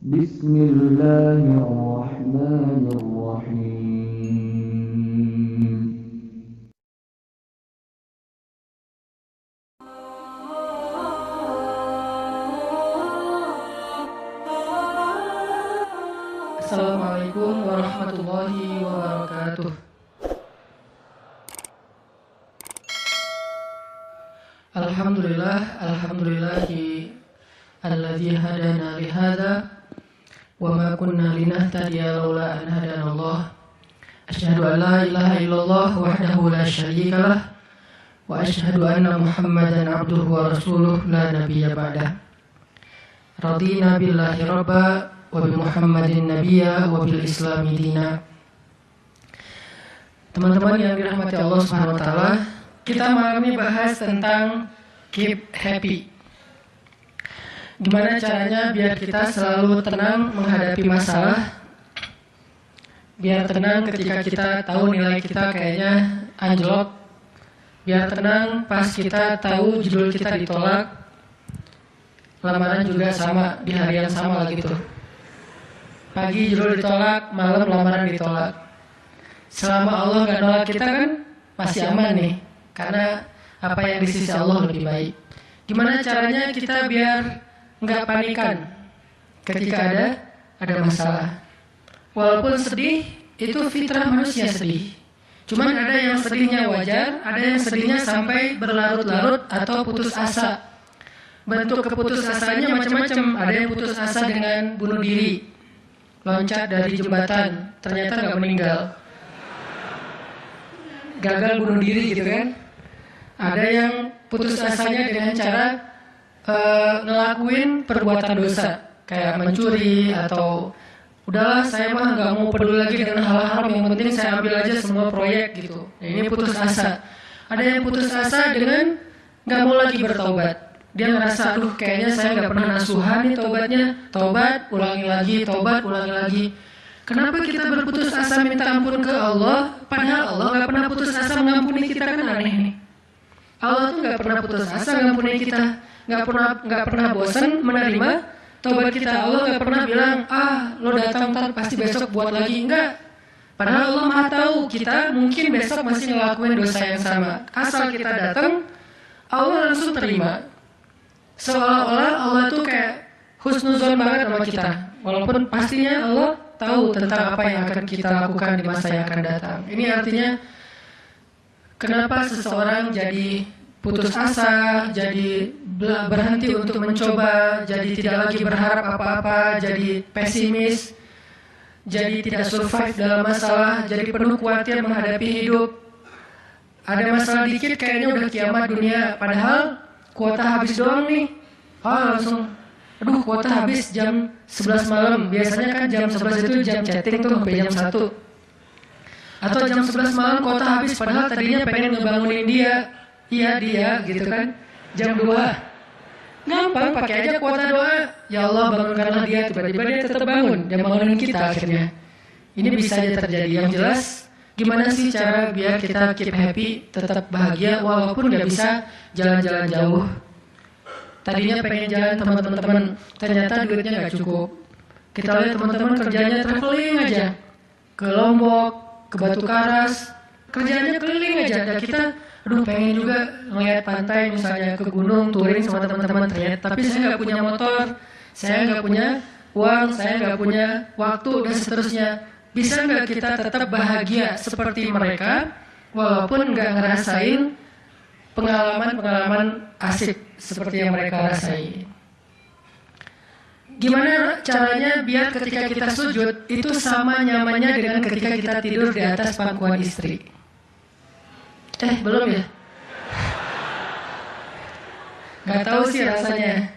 بسم الله الرحمن الرحيم. Assalamualaikum warahmatullahi wabarakatuh. Alhamdulillahi alladzi hadana li hadza wa ma kunna linahtadiya laula an hadana Allah. Asyhadu an la ilaha illallah wahdahu la syarika lah wa asyhadu anna Muhammadan abduhu wa rasuluh la nabiyya ba'dah. Radina billahi rabba wa bi Muhammadin nabiyya wa bil islami dina. Teman-teman yang dirahmati Allah Subhanahu wa taala, kita malam ini bahas tentang keep happy. Gimana caranya biar kita selalu tenang menghadapi masalah, biar tenang ketika kita tahu nilai kita kayaknya anjlok, biar tenang pas kita tahu judul kita ditolak, lamaran juga sama di hari yang sama lagi tuh. Pagi judul ditolak, malam lamaran ditolak. Selama Allah gak nolak kita kan masih aman nih, karena apa yang di sisi Allah lebih baik. Gimana caranya kita biar nggak panikan ketika ada masalah? Walaupun sedih, itu fitrah manusia sedih. Cuman ada yang sedihnya wajar, ada yang sedihnya sampai berlarut-larut atau putus asa. Bentuk keputusasanya macam-macam. Ada yang putus asa dengan bunuh diri, loncat dari jembatan, ternyata nggak meninggal, gagal bunuh diri gitu kan. Ada yang putus asanya dengan cara ngelakuin perbuatan dosa, kayak mencuri atau udahlah saya mah nggak mau peduli lagi dengan hal-hal yang penting saya ambil aja semua proyek gitu. Nah, ini putus asa. Ada yang putus asa dengan nggak mau lagi bertaubat. Dia ngerasa, aduh kayaknya saya nggak pernah nasuhan nih taubatnya. Taubat, ulangi lagi, taubat, ulangi lagi. Kenapa kita berputus asa minta ampun ke Allah, padahal Allah nggak pernah putus asa mengampuni kita? Kan aneh nih. Allah tuh nggak pernah putus asa mengampuni kita, nggak pernah bosan menerima taubat kita. Allah nggak pernah bilang, lo datang ntar pasti besok buat lagi, enggak. Padahal Allah maha tahu kita mungkin besok masih ngelakuin dosa yang sama. Asal kita datang, Allah langsung terima. Seolah-olah Allah tuh kayak husnuzon banget sama kita, walaupun pastinya Allah tahu tentang apa yang akan kita lakukan di masa yang akan datang. Ini artinya kenapa seseorang jadi putus asa, jadi berhenti untuk mencoba, jadi tidak lagi berharap apa-apa, jadi pesimis, jadi tidak survive dalam masalah, jadi penuh khawatir menghadapi hidup. Ada masalah dikit kayaknya udah kiamat dunia, padahal kuota habis doang nih. Langsung, aduh kuota habis jam 11 malam. Biasanya kan jam 11 itu jam chatting tuh sampai jam 1. Atau jam 11 malam kuota habis, padahal tadinya pengen ngebangunin dia. Iya dia gitu kan. Jam 2. Gampang, pakai aja kuota doa. Ya Allah bangunkanlah dia, tiba-tiba dia tetap bangun. Dia bangunin kita akhirnya. Ini bisa aja terjadi. Yang jelas, gimana sih cara biar kita keep happy, tetap bahagia walaupun gak bisa jalan-jalan jauh. Tadinya pengen jalan sama teman-teman, ternyata duitnya gak cukup. Kita lihat teman-teman kerjanya traveling aja, ke Lombok, ke Batu Karas, kerjanya keliling aja. Dan kita, aduh pengen juga ngeliat pantai misalnya, ke gunung, touring sama teman-teman, ternyata. Tapi saya nggak punya motor, saya nggak punya uang, saya nggak punya waktu dan seterusnya. Bisa nggak kita tetap bahagia seperti mereka, walaupun nggak ngerasain pengalaman-pengalaman asik seperti yang mereka rasain? Gimana caranya biar ketika kita sujud itu sama nyamannya dengan ketika kita tidur di atas pangkuan istri? Belum ya? Gak tahu sih rasanya.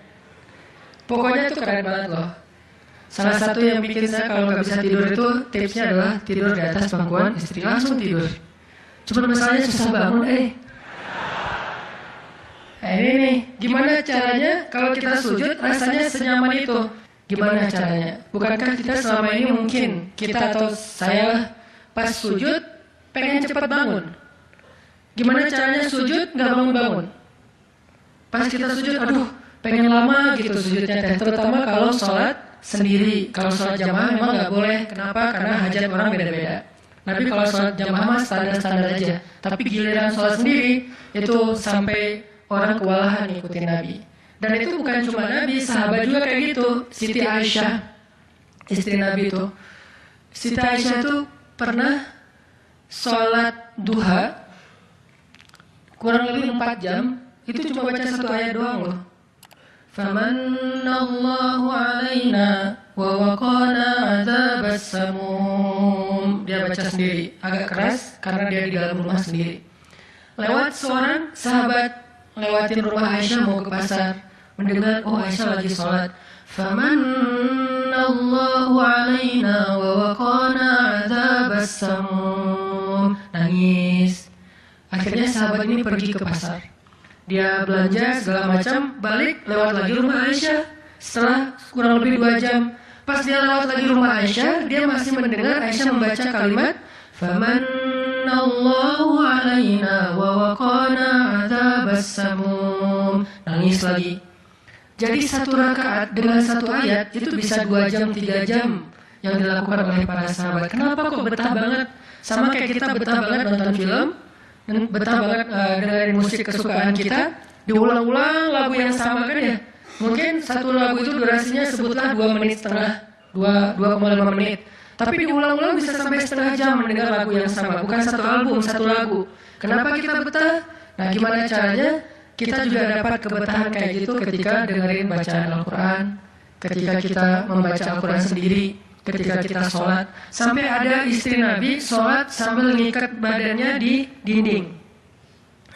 Pokoknya itu keren banget loh. Salah satu yang bikin saya kalau gak bisa tidur itu tipsnya adalah tidur di atas pangkuan istri, langsung tidur. Cuma masalahnya susah bangun. Ini nih, gimana caranya kalau kita sujud rasanya senyaman itu? Gimana caranya? Bukankah kita selama ini mungkin, kita atau saya pas sujud pengen cepat bangun? Gimana caranya sujud nggak bangun-bangun? Pas kita sujud, aduh pengen lama gitu sujudnya teh, terutama kalau sholat sendiri. Kalau sholat jamaah memang nggak boleh. Kenapa? Karena hajat orang beda-beda. Nabi kalau sholat jamaah mah standar-standar aja. Tapi giliran sholat sendiri itu sampai orang kewalahan ngikutin Nabi. Dan itu bukan cuma Nabi, sahabat juga kayak gitu. Siti Aisyah, istri Nabi itu. Siti Aisyah itu pernah sholat duha kurang lebih 4 jam. Itu cuma baca 1 ayat doang loh. Famanallahu alaina wa waqana adzabas samum. Dia baca sendiri, agak keras karena dia di dalam rumah sendiri. Lewat seorang sahabat lewatin rumah Aisyah mau ke pasar, mendengar oh Aisyah lagi sholat. Famanallahu alaina wa waqana adzabas samum. Nangis. Akhirnya sahabat ini pergi ke pasar. Dia belanja segala macam, balik lewat lagi rumah Aisyah. Setelah kurang lebih 2 jam, pas dia lewat lagi rumah Aisyah, dia masih mendengar Aisyah membaca kalimat Famanallahu alaina wa waqana adzabas samum. Nangis lagi. Jadi 1 rakaat dengan 1 ayat itu bisa 2 jam, 3 jam yang dilakukan oleh para sahabat. Kenapa kok betah banget? Sama kayak kita betah banget nonton film, dan betah banget dengerin musik kesukaan kita, diulang-ulang lagu yang sama kan ya. Mungkin 1 lagu itu durasinya sebutlah 2,5 menit, 2,5 menit. Tapi diulang-ulang bisa sampai setengah jam mendengar lagu yang sama, bukan 1 album, 1 lagu. Kenapa kita betah? Nah, gimana caranya kita juga dapat kebetahan kayak gitu ketika dengerin bacaan Al-Quran, ketika kita membaca Al-Quran sendiri, ketika kita sholat. Sampai ada istri Nabi sholat sambil ngikat badannya di dinding.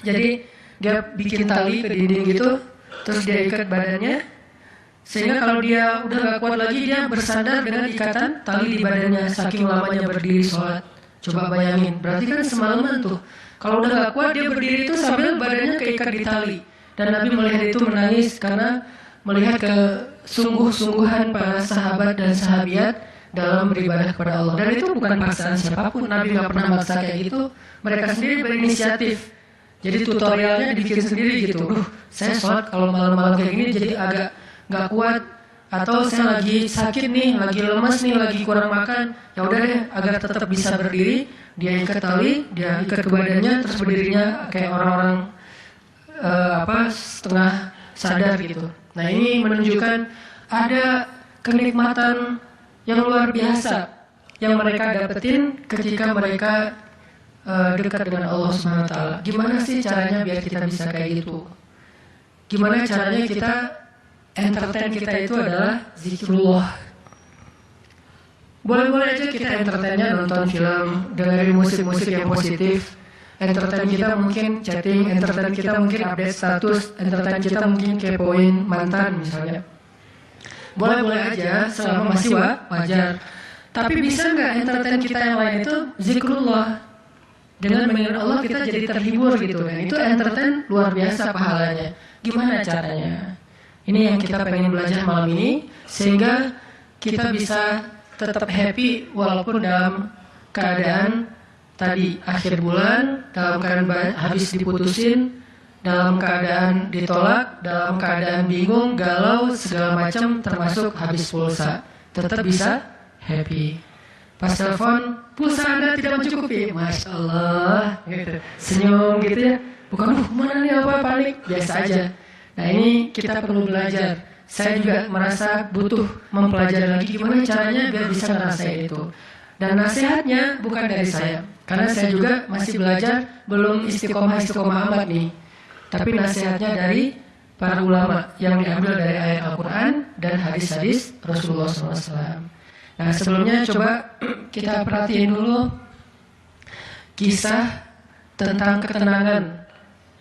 Jadi dia bikin tali ke dinding gitu, terus dia ikat badannya, sehingga kalau dia udah gak kuat lagi, dia bersandar dengan ikatan tali di badannya, saking lamanya berdiri sholat. Coba bayangin, berarti kan semalaman tuh. Kalau udah gak kuat, dia berdiri itu sambil badannya keikat di tali. Dan Nabi melihat itu menangis karena melihat kesungguh-sungguhan para sahabat dan sahabiat dalam beribadah kepada Allah. Dan itu bukan paksaan siapapun. Nabi gak pernah maksa kayak gitu. Mereka sendiri berinisiatif. Jadi tutorialnya dibikin sendiri gitu. Saya sholat kalau malam-malam kayak gini jadi agak gak kuat. Atau saya lagi sakit nih, lagi lemas nih, lagi kurang makan. Ya udah deh, agar tetap bisa berdiri, dia ikat tali, dia ikat ke badannya, terus berdirinya kayak orang-orang setengah sadar gitu. Nah, ini menunjukkan ada kenikmatan yang luar biasa yang mereka dapetin ketika mereka dekat dengan Allah Subhanahu wa taala. Gimana sih caranya biar kita bisa kayak gitu? Gimana caranya kita entertain kita itu adalah zikrullah. Boleh-boleh aja kita entertainnya nonton film, dengerin musik-musik yang positif. Entertain kita mungkin chatting, entertain kita mungkin update status, entertain kita mungkin kepoin mantan misalnya. Boleh-boleh aja selama masih wajar. Tapi bisa nggak entertain kita yang lain itu zikrullah? Dengan mengingat Allah kita jadi terhibur gitu kan. Itu entertain luar biasa pahalanya. Gimana caranya? Ini yang kita pengen belajar malam ini, sehingga kita bisa tetap happy walaupun dalam keadaan tadi akhir bulan, dalam keadaan habis diputusin, dalam keadaan ditolak, dalam keadaan bingung, galau, segala macam termasuk habis pulsa. Tetap bisa happy. Pas telepon, pulsa Anda tidak mencukupi. Masya Allah, gitu. Senyum gitu ya. Bukan, mana nih apa panik, biasa aja. Nah, ini kita perlu belajar. Saya juga merasa butuh mempelajari lagi gimana caranya biar bisa ngerasain itu. Dan nasihatnya bukan dari saya, karena saya juga masih belajar, belum istiqomah amat nih. Tapi nasihatnya dari para ulama yang diambil dari ayat Al-Quran dan hadis-hadis Rasulullah SAW. Nah, sebelumnya coba kita perhatiin dulu kisah tentang ketenangan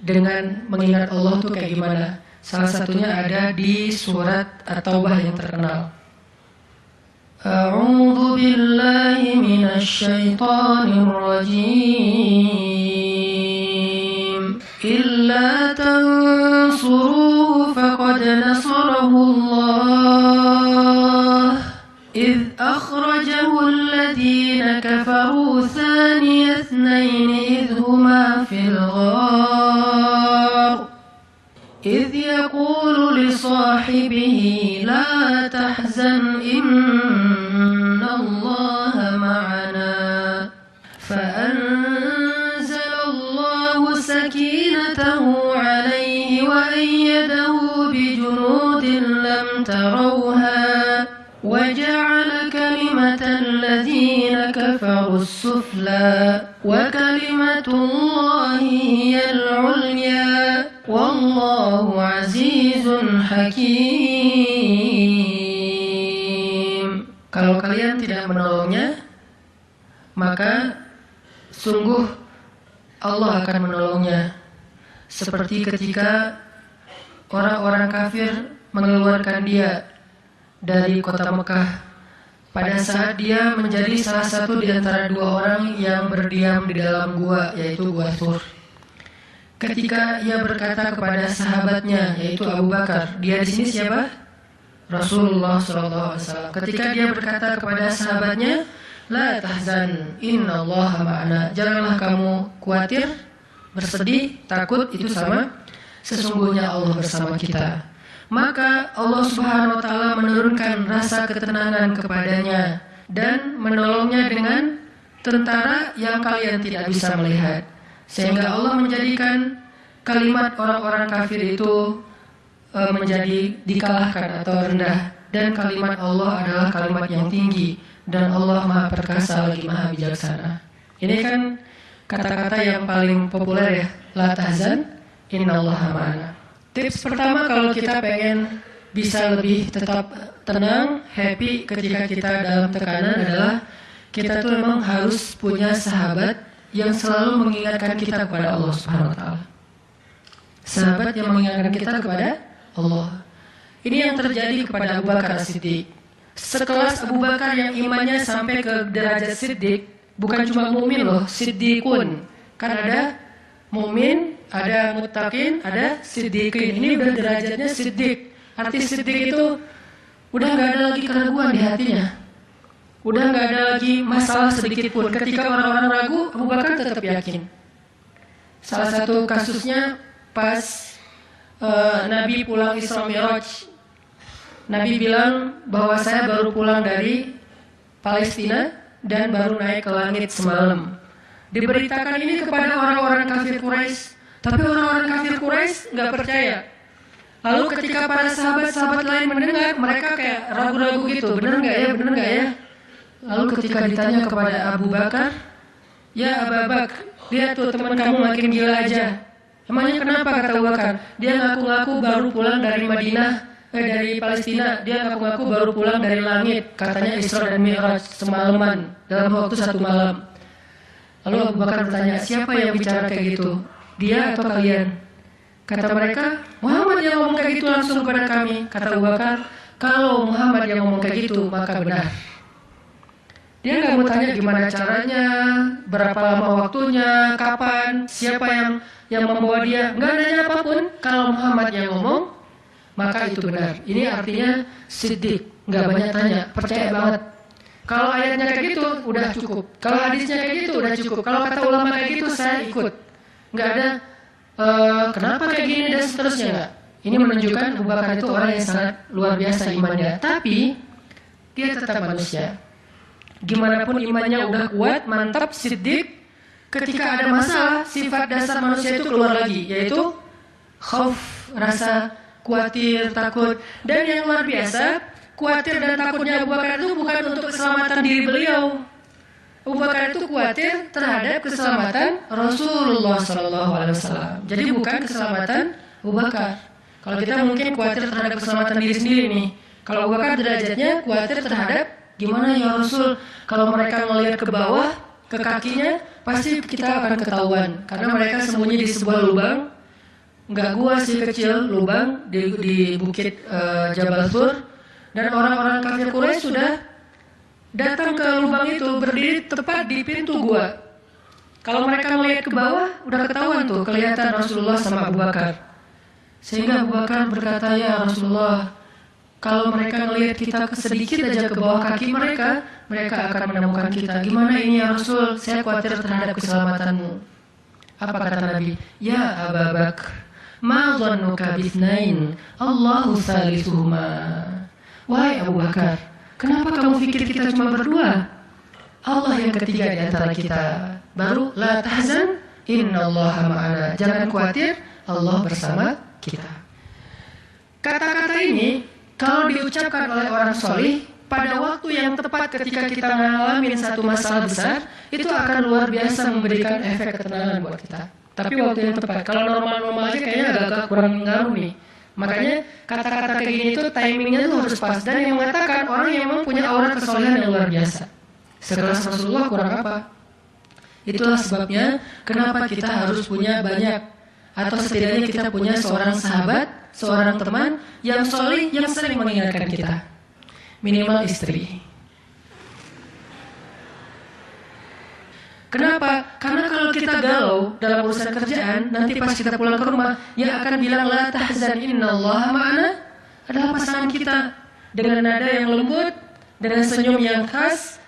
dengan mengingat Allah tuh kayak gimana. Salah satunya ada di surat At-Taubah yang terkenal. A'udzu billahi minasy syaithanir rajim. Illa tansuruhu faqad nasarahu Allah. إذ أخرجه الذين كفروا ثاني اثنين إذ هما في الغار إذ يقول لصاحبه لا تحزن إن الله معنا فأنزل الله سكينته عليه وأيده بجنود لم تروها وجعل كلمة الذين كفروا السفلى وكلمة الله هي العليا والله عزيز حكيم. Kalau kalian tidak menolongnya, maka sungguh Allah akan menolongnya. Seperti ketika orang-orang kafir mengeluarkan dia dari kota Mekah pada saat dia menjadi salah satu di antara dua orang yang berdiam di dalam gua, yaitu gua Tur. Ketika ia berkata kepada sahabatnya, yaitu Abu Bakar, dia di sini siapa? Rasulullah SAW. Ketika dia berkata kepada sahabatnya, la tahzan, innallaha ma'ana. Janganlah kamu khawatir, bersedih, takut, itu sama. Sesungguhnya Allah bersama kita. Maka Allah Subhanahu wa Ta'ala menurunkan rasa ketenangan kepadanya dan menolongnya dengan tentara yang kalian tidak bisa melihat, sehingga Allah menjadikan kalimat orang-orang kafir itu menjadi dikalahkan atau rendah, dan kalimat Allah adalah kalimat yang tinggi, dan Allah Maha Perkasa lagi Maha Bijaksana. Ini kan kata-kata yang paling populer ya, la tahzan innallaha ma'ana. Tips pertama kalau kita pengen bisa lebih tetap tenang, happy ketika kita dalam tekanan adalah kita tuh memang harus punya sahabat yang selalu mengingatkan kita kepada Allah Subhanahu wa Ta'ala. Sahabat yang mengingatkan kita kepada Allah. Ini yang terjadi kepada Abu Bakar As-Siddiq. Sekelas Abu Bakar yang imannya sampai ke derajat Siddiq, bukan cuma mukmin loh, Siddiqun. Kan ada mukmin, ada muttaqin, ada siddiqin. Ini udah derajatnya siddiq. Arti siddiq itu udah nggak ada lagi keraguan di hatinya, udah nggak ada lagi masalah sedikit pun. Ketika orang-orang ragu, Abu Bakar tetap yakin. Salah satu kasusnya pas Nabi pulang Isra Mi'raj. Nabi bilang bahwa saya baru pulang dari Palestina dan baru naik ke langit semalam. Diberitakan ini kepada orang-orang kafir Quraisy, tapi orang-orang kafir Quraisy nggak percaya. Lalu ketika para sahabat-sahabat lain mendengar, mereka kayak ragu-ragu gitu, benar nggak ya, benar nggak ya? Lalu ketika ditanya kepada Abu Bakar, ya Abu Bakar, lihat tuh teman kamu makin gila aja. Emangnya kenapa, kata Abu Bakar? Dia ngaku-ngaku baru pulang dari Madinah, dari Palestina. Dia ngaku-ngaku baru pulang dari langit, katanya Isra dan Mi'raj semalaman dalam waktu 1 malam. Lalu Abu Bakar bertanya, siapa yang bicara kayak gitu? Dia atau kalian? Kata mereka, Muhammad yang ngomong kayak gitu langsung kepada kami. Kata Abu Bakar, kalau Muhammad yang ngomong kayak gitu, maka benar. Dia nggak mau tanya gimana caranya, berapa lama waktunya, kapan, siapa yang membawa dia. Nggak nanya apapun. Kalau Muhammad yang ngomong, maka itu benar. Ini artinya siddiq, nggak banyak tanya, percaya banget. Kalau ayatnya kayak gitu, udah cukup. Kalau hadisnya kayak gitu, udah cukup. Kalau kata ulama kayak gitu, saya ikut. Nggak ada kenapa kayak gini dan seterusnya, nggak. Ini menunjukkan Abu Bakar itu orang yang sangat luar biasa imannya. Tapi dia tetap manusia. Gimana pun imannya udah kuat, mantap, siddiq, ketika ada masalah, sifat dasar manusia itu keluar lagi, yaitu khauf, rasa khawatir, takut. Dan yang luar biasa, khawatir dan takutnya Abu Bakar itu bukan untuk keselamatan diri beliau. Abu Bakar itu khawatir terhadap keselamatan Rasulullah SAW. Jadi bukan keselamatan Abu Bakar. Kalau kita mungkin khawatir terhadap keselamatan diri sendiri nih. Kalau Abu Bakar derajatnya khawatir terhadap gimana ya Rasul, kalau mereka melihat ke bawah, ke kakinya, pasti kita akan ketahuan. Karena mereka sembunyi di sebuah lubang, nggak gua sih, kecil, lubang di bukit Jabal Tur. Dan orang-orang kafir Quraisy sudah datang ke lubang itu, berdiri tepat di pintu gua. Kalau mereka melihat ke bawah, udah ketahuan tuh, kelihatan Rasulullah sama Abu Bakar. Sehingga Abu Bakar berkata, ya Rasulullah, kalau mereka melihat kita sedikit aja ke bawah kaki mereka, mereka akan menemukan kita. Gimana ini ya Rasul, saya khawatir terhadap keselamatanmu. Apa kata Nabi? Ya Abu Bakar, Ma dhannuka bitsnain Allahu salisuhuma. Wahai Abu Bakar, kenapa kamu pikir kita cuma berdua? Allah yang ketiga di antara kita. Baru la tahzan innallaha ma'ana. Jangan khawatir, Allah bersama kita. Kata-kata ini kalau diucapkan oleh orang solih pada waktu yang tepat ketika kita mengalami satu masalah besar, itu akan luar biasa memberikan efek ketenangan buat kita. Tapi waktu yang tepat. Kalau normal-normal aja kayaknya agak kurang ngaruh nih. Makanya kata-kata kayak gini itu timingnya tuh harus pas. Dan yang mengatakan orang yang memang punya aura kesolehan yang luar biasa. Sekelas Rasulullah kurang apa? Itulah sebabnya kenapa kita harus punya banyak, atau setidaknya kita punya seorang sahabat, seorang teman yang soleh, yang sering mengingatkan kita. Minimal istri. Kenapa? Karena kalau kita galau dalam urusan kerjaan, nanti pas kita pulang ke rumah, yang akan bilang la tahzan innallaha ma'ana adalah pasangan kita, dengan nada yang lembut, dengan senyum yang khas,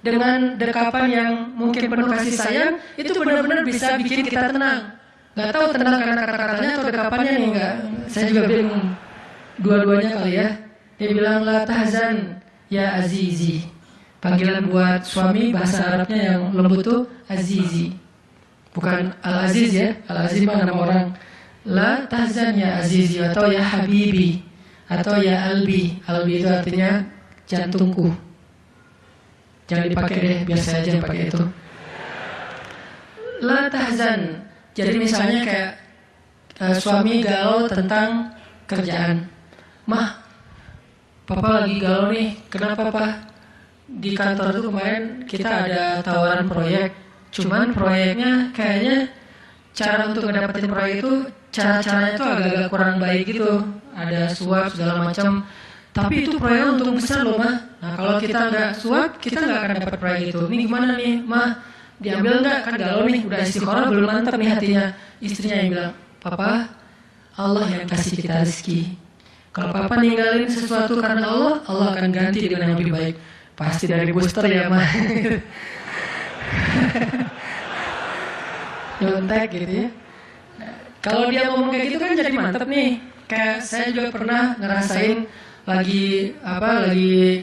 dengan dekapan yang mungkin penuh kasih sayang, itu benar-benar bisa bikin kita tenang. Gak tahu tenang karena kata-katanya atau dekapannya nih, enggak. Saya juga bingung. Dua-duanya kali ya. Dia bilang la tahzan ya azizi. Panggilan buat suami bahasa Arabnya yang lembut tuh azizi. Bukan al-aziz ya. Al-aziz mah nama orang. La tahzan ya azizi atau ya habibi atau ya albi. Albi itu artinya jantungku. Jangan dipakai deh, biasa aja pakai itu. La tahzan. Jadi misalnya kayak suami galau tentang kerjaan. Mah, papa lagi galau nih. Kenapa Pak? Di kantor itu kemarin kita ada tawaran proyek. Cuman proyeknya kayaknya cara untuk ngedapetin proyek itu cara-caranya itu agak-agak kurang baik gitu. Ada suap segala macam. Tapi itu proyek untung besar loh Mah. Nah kalau kita nggak suap, kita nggak akan dapat proyek itu. Ini gimana nih Mah? Diambil nggak? Kan galau nih, udah istiqoroh belum mantap nih hatinya. Istrinya yang bilang, Papa, Allah yang kasih kita rezeki. Kalau Papa ninggalin sesuatu karena Allah, Allah akan ganti dengan yang lebih baik. Pasti dari booster ya Mah. Nyontek gitu ya. Nah, kalau dia ngomong kayak gitu kan jadi mantap nih. Kayak saya juga pernah ngerasain lagi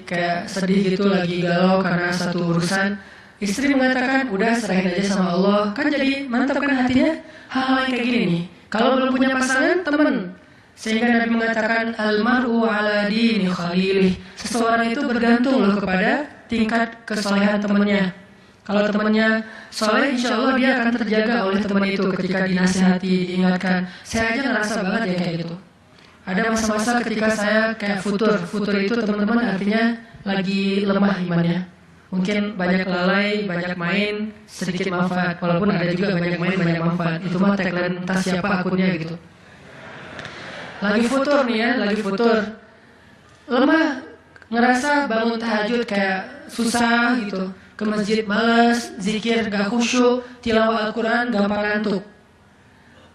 kayak sedih gitu, lagi galau karena satu urusan. Istri mengatakan, udah serahin aja sama Allah. Kan jadi mantap kan hatinya. Hal-hal yang kayak gini nih. Kalau belum punya pasangan, teman. Sehingga Nabi mengatakan, Al-mar'u ala dini khalilih. Seseorang itu bergantung loh kepada tingkat kesolehan temannya. Kalau temannya soleh, insya Allah dia akan terjaga oleh teman itu ketika dinasihati, diingatkan. Saya aja ngerasa banget ya kayak gitu. Ada masa-masa ketika saya kayak futur. Futur itu teman-teman artinya lagi lemah imannya. Mungkin banyak lalai, banyak main, sedikit manfaat. Walaupun ada juga banyak main, banyak manfaat. Itu mah tagline entah siapa akunnya gitu. Lagi futur nih ya, lagi futur. Lemah, ngerasa bangun tahajud kayak susah gitu. Ke masjid malas, zikir gak khusyuk, tilawah Al-Quran gampang ngantuk.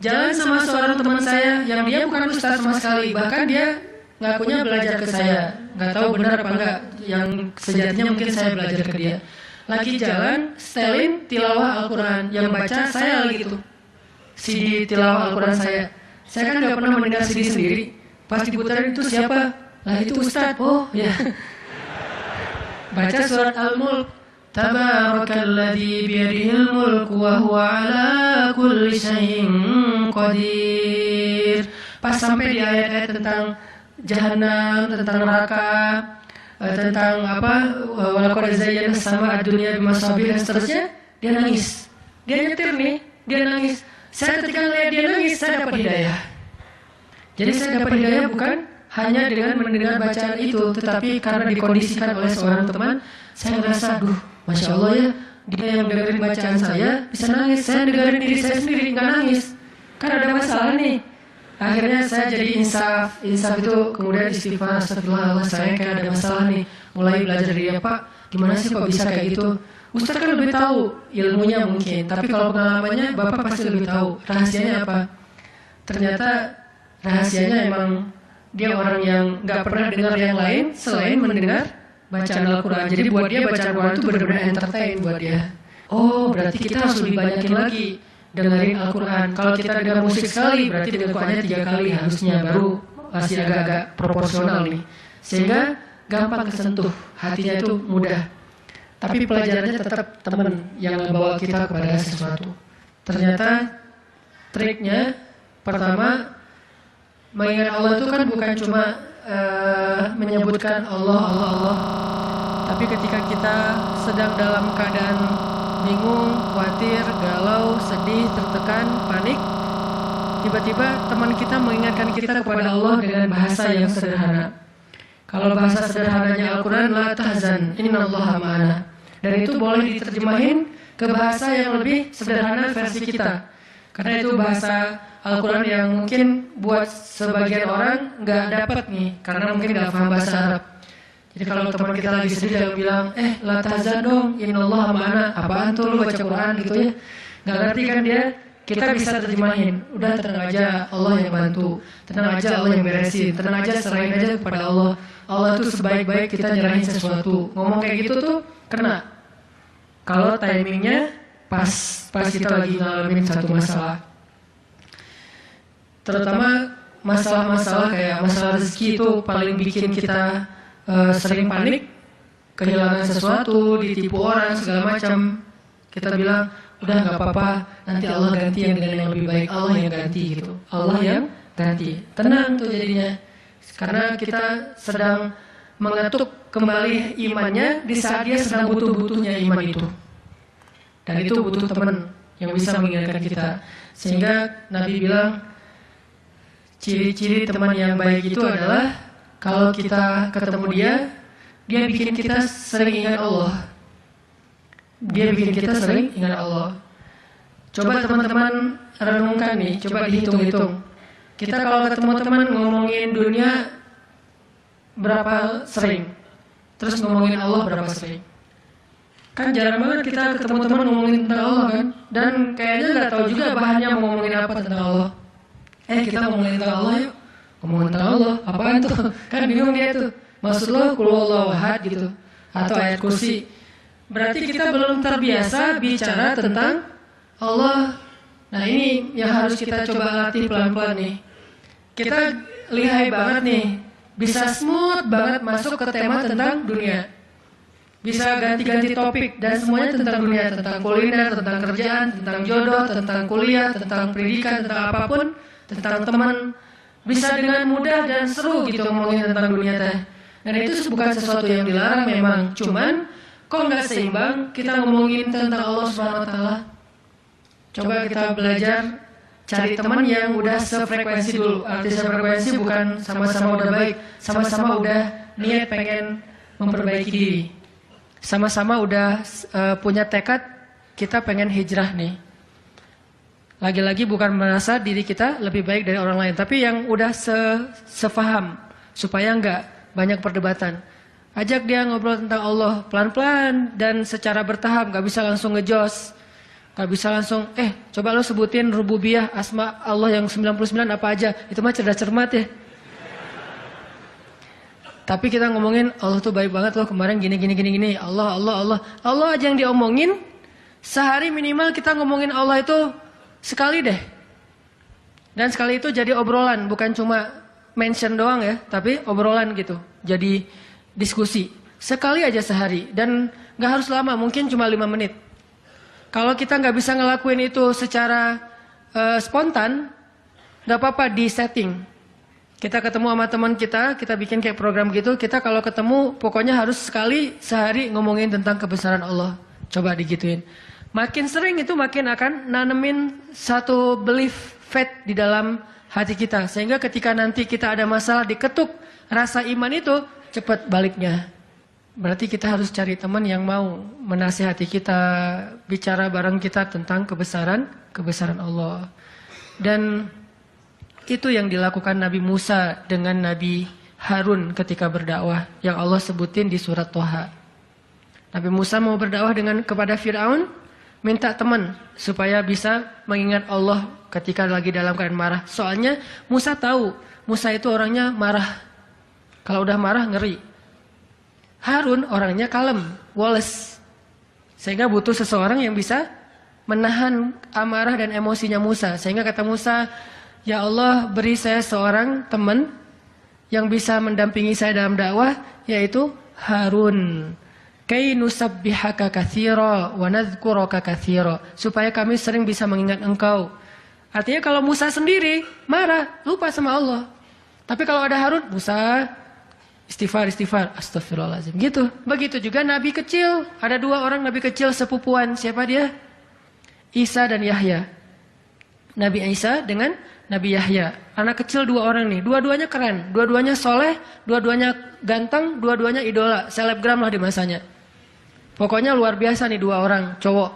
Jalan sama seorang teman saya yang dia bukan ustaz sama sekali. Bahkan dia ngakunya belajar ke saya. Gak tahu benar apa enggak. Yang sejatinya mungkin saya belajar ke dia. Lagi jalan, setelin tilawah Al-Quran. Yang baca saya lagi tuh. CD tilawah Al-Quran saya. Saya kan gak pernah mendengar CD sendiri. Pas diputarin itu siapa? Lah itu ustaz. Oh ya. Baca surat Al-Mulk. Tabarakalladzi biyadihil mulku wa huwa ala kulli syai'in qadir. Pas sampai di ayat-ayat tentang Jahannam, tentang neraka, tentang walaqad zayyana sama ad-dunya bimasabih dan seterusnya, dia nangis. Dia nyetir nih, dia nangis. Saya ketika melihat dia nangis, saya dapat hidayah. Jadi saya dapat hidayah bukan hanya dengan mendengar bacaan itu, tetapi karena dikondisikan oleh seorang teman, saya merasa, Masya Allah ya, dia yang dengerin bacaan saya bisa nangis. Saya dengerin diri saya sendiri, nggak nangis. Kan ada masalah nih. Akhirnya saya jadi insaf itu kemudian istighfar, astagfirullah, saya kayak ada masalah nih. Mulai belajar dari dia, Pak, gimana sih kok bisa kayak gitu? Ustaz kan lebih tahu ilmunya mungkin, tapi kalau pengalamannya Bapak pasti lebih tahu. Rahasianya apa? Ternyata rahasianya emang dia orang yang nggak pernah dengar yang lain selain mendengar bacaan Al-Quran. Jadi buat dia bacaan Al-Quran itu benar-benar entertain buat dia. Oh, berarti kita harus lebih banyakin lagi dengerin Al-Quran. Kalau kita dengar musik sekali, berarti dengar Qurannya 3 kali harusnya, baru masih agak-agak proporsional nih. Sehingga gampang kesentuh, hatinya itu mudah. Tapi pelajarannya tetap teman yang membawa kita kepada sesuatu. Ternyata triknya pertama, mengingat Allah itu kan bukan cuma menyebutkan Allah, tapi ketika kita sedang dalam keadaan bingung, khawatir, galau, sedih, tertekan, panik, tiba-tiba teman kita mengingatkan kita kepada Allah dengan bahasa yang sederhana. Kalau bahasa sederhananya Al-Quran, la tahzan, innallaha ma'ana. Dan itu boleh diterjemahin ke bahasa yang lebih sederhana versi kita. Karena itu bahasa Al-Quran yang mungkin buat sebagian orang nggak dapat nih, karena mungkin nggak paham bahasa Arab. Jadi kalau teman kita lagi sedih dia bilang, la tahzan dong, innallaha ma'ana. Apaan tuh lu baca Quran gitu ya? Nggak ngerti kan dia? Kita bisa terjemahin. Udah tenang aja, Allah yang bantu. Tenang aja, Allah yang beresin. Tenang aja, serahin aja kepada Allah. Allah tuh sebaik-baik kita nyerahin sesuatu. Ngomong kayak gitu tuh kena. Kalau timingnya pas kita lagi ngalamin satu masalah. Terutama masalah-masalah kayak masalah rezeki itu paling bikin kita sering panik, kehilangan sesuatu, ditipu orang, segala macam. Kita bilang, udah nggak apa-apa, nanti Allah ganti yang dengan yang lebih baik. Allah yang ganti gitu. Allah yang ganti. Tenang tuh jadinya. Karena kita sedang mengetuk kembali imannya di saat dia sedang butuh-butuhnya iman itu. Dan itu butuh teman yang bisa mengingatkan kita. Sehingga Nabi bilang, ciri-ciri teman yang baik itu adalah kalau kita ketemu dia bikin kita sering ingat Allah. Dia bikin kita sering ingat Allah. Coba teman-teman renungkan nih, coba dihitung-hitung. Kita kalau ketemu teman ngomongin dunia berapa sering? Terus ngomongin Allah berapa sering? Kan jarang banget kita ketemu teman ngomongin tentang Allah kan? Dan kayaknya nggak tahu juga bahannya mau ngomongin apa tentang Allah. Kita ngomongin tentang Allah yuk. Ngomongin tentang Allah, apaan tuh? Kan bingung dia tuh. Maksud lo qul huwallahu ahad gitu. Atau ayat kursi. Berarti kita belum terbiasa bicara tentang Allah. Nah ini yang harus kita coba latih pelan-pelan nih. Kita lihai banget nih. Bisa smooth banget masuk ke tema tentang dunia. Bisa ganti-ganti topik dan semuanya tentang dunia. Tentang kuliner, tentang kerjaan, tentang jodoh, tentang kuliah, tentang pendidikan, tentang apapun. Tentang teman. Bisa dengan mudah dan seru gitu ngomongin tentang dunia teh. Dan itu bukan sesuatu yang dilarang memang. Cuman kok nggak seimbang kita ngomongin tentang Allah Subhanahu Wa Taala. Coba kita belajar cari teman yang udah sefrekuensi dulu. Arti sefrekuensi bukan sama-sama udah baik, sama-sama udah niat pengen memperbaiki diri. Sama-sama udah punya tekad kita pengen hijrah nih. Lagi-lagi bukan merasa diri kita lebih baik dari orang lain, tapi yang udah sefaham supaya nggak banyak perdebatan. Ajak dia ngobrol tentang Allah pelan-pelan dan secara bertahap, nggak bisa langsung ngejos. Nggak bisa langsung, coba lo sebutin rububiyah, asma Allah yang 99 apa aja. Itu mah cerdas cermat ya. Tapi kita ngomongin Allah tuh baik banget loh, kemarin gini. Allah aja yang diomongin, sehari minimal kita ngomongin Allah itu sekali deh. Dan sekali itu jadi obrolan, bukan cuma mention doang ya, tapi obrolan gitu. Jadi diskusi. Sekali aja sehari. Dan gak harus lama, mungkin cuma 5 menit. Kalau kita nggak bisa ngelakuin itu secara spontan, nggak apa-apa di setting. Kita ketemu sama teman kita bikin kayak program gitu. Kita kalau ketemu, pokoknya harus sekali sehari ngomongin tentang kebesaran Allah. Coba digituin. Makin sering itu makin akan nanemin satu belief faith di dalam hati kita. Sehingga ketika nanti kita ada masalah diketuk rasa iman itu, cepat baliknya. Berarti kita harus cari teman yang mau menasihati kita, bicara bareng kita tentang kebesaran Allah. Dan itu yang dilakukan Nabi Musa dengan Nabi Harun ketika berdakwah, yang Allah sebutin di surat Toha. Nabi Musa mau berdakwah kepada Fir'aun, minta teman supaya bisa mengingat Allah ketika lagi dalam keadaan marah. Soalnya Musa tahu, Musa itu orangnya marah. Kalau udah marah ngeri. Harun orangnya kalem, woles. Sehingga butuh seseorang yang bisa menahan amarah dan emosinya Musa. Sehingga kata Musa, ya Allah beri saya seorang teman yang bisa mendampingi saya dalam dakwah, yaitu Harun. Kay nusabbihaka katsira wa nadhkuraka katsira. Supaya kami sering bisa mengingat engkau. Artinya kalau Musa sendiri marah, lupa sama Allah. Tapi kalau ada Harun, Musa istighfar, astagfirullahaladzim. Gitu. Begitu juga Nabi kecil. Ada 2 orang Nabi kecil sepupuan. Siapa dia? Isa dan Yahya. Nabi Isa dengan Nabi Yahya. Anak kecil 2 orang nih. Dua-duanya keren. Dua-duanya soleh. Dua-duanya ganteng. Dua-duanya idola. Selebgram lah di masanya. Pokoknya luar biasa nih 2 orang. Cowok.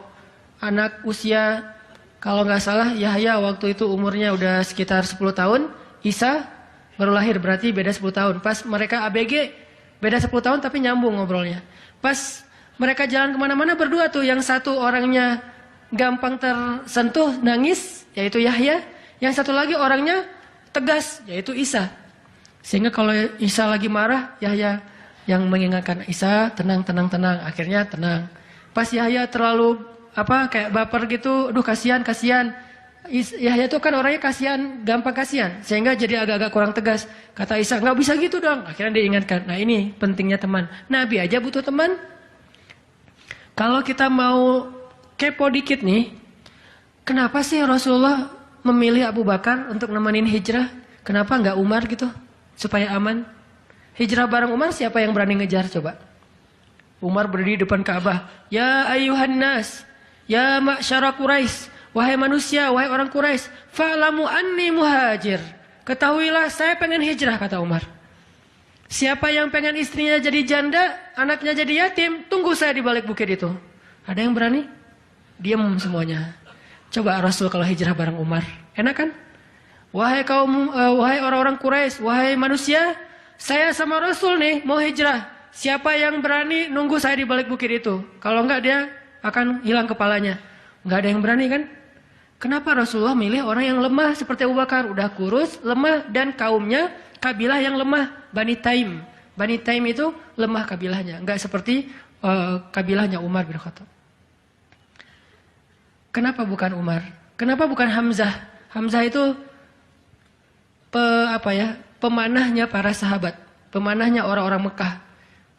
Anak usia, kalau nggak salah Yahya waktu itu umurnya udah sekitar 10 tahun. Isa baru lahir, berarti beda 10 tahun. Pas mereka ABG, beda 10 tahun tapi nyambung ngobrolnya. Pas mereka jalan kemana-mana berdua tuh, yang satu orangnya gampang tersentuh, nangis, yaitu Yahya. Yang satu lagi orangnya tegas, yaitu Isa. Sehingga kalau Isa lagi marah, Yahya yang mengingatkan, Isa tenang. Akhirnya tenang. Pas Yahya terlalu kayak baper gitu, aduh kasihan. Yahya itu kan orangnya kasihan, gampang kasihan, sehingga jadi agak-agak kurang tegas. Kata Isa, nggak bisa gitu dong. Akhirnya diingatkan. Nah ini pentingnya teman. Nabi aja butuh teman. Kalau kita mau kepo dikit nih, kenapa sih Rasulullah memilih Abu Bakar untuk nemenin hijrah? Kenapa nggak Umar gitu, supaya aman? Hijrah bareng Umar, siapa yang berani ngejar coba? Umar berdiri depan Ka'bah. Ya ayuhan nas, ya ma'syara Quraisy. Wahai manusia, wahai orang Quraisy, fa'lamu anni muhajir. Ketahuilah saya pengen hijrah, kata Umar. Siapa yang pengen istrinya jadi janda, anaknya jadi yatim, tunggu saya di balik bukit itu. Ada yang berani? Diam semuanya. Coba Rasul kalau hijrah bareng Umar, enak kan? Wahai orang-orang Quraisy, wahai manusia, saya sama Rasul nih mau hijrah. Siapa yang berani nunggu saya di balik bukit itu? Kalau enggak dia akan hilang kepalanya. Enggak ada yang berani kan? Kenapa Rasulullah milih orang yang lemah seperti Abu Bakar? Udah kurus, lemah, dan kaumnya kabilah yang lemah. Bani Taim. Bani Taim itu lemah kabilahnya. Enggak seperti kabilahnya Umar bin Khattab. Kenapa bukan Umar? Kenapa bukan Hamzah? Hamzah itu pemanahnya para sahabat. Pemanahnya orang-orang Mekah.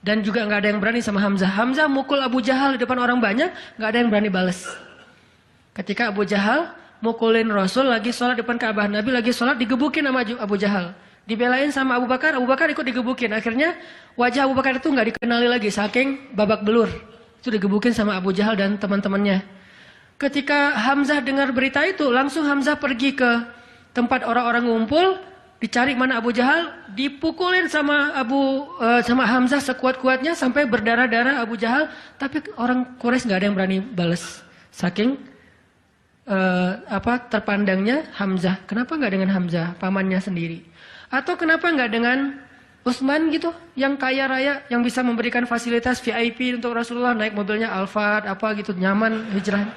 Dan juga enggak ada yang berani sama Hamzah. Hamzah mukul Abu Jahal di depan orang banyak, enggak ada yang berani balas. Ketika Abu Jahal mukulin Rasul lagi sholat depan Ka'bah, Nabi lagi sholat digebukin sama Abu Jahal. Dibelain sama Abu Bakar ikut digebukin. Akhirnya wajah Abu Bakar itu nggak dikenali lagi, saking babak belur. Itu digebukin sama Abu Jahal dan teman-temannya. Ketika Hamzah dengar berita itu, langsung Hamzah pergi ke tempat orang-orang ngumpul, dicari mana Abu Jahal, dipukulin sama Hamzah sekuat-kuatnya sampai berdarah-darah Abu Jahal. Tapi orang Quraisy nggak ada yang berani balas, saking terpandangnya Hamzah. Kenapa nggak dengan Hamzah, pamannya sendiri? Atau kenapa nggak dengan Utsman gitu, yang kaya raya, yang bisa memberikan fasilitas VIP untuk Rasulullah, naik mobilnya Alphard gitu, nyaman hijrah.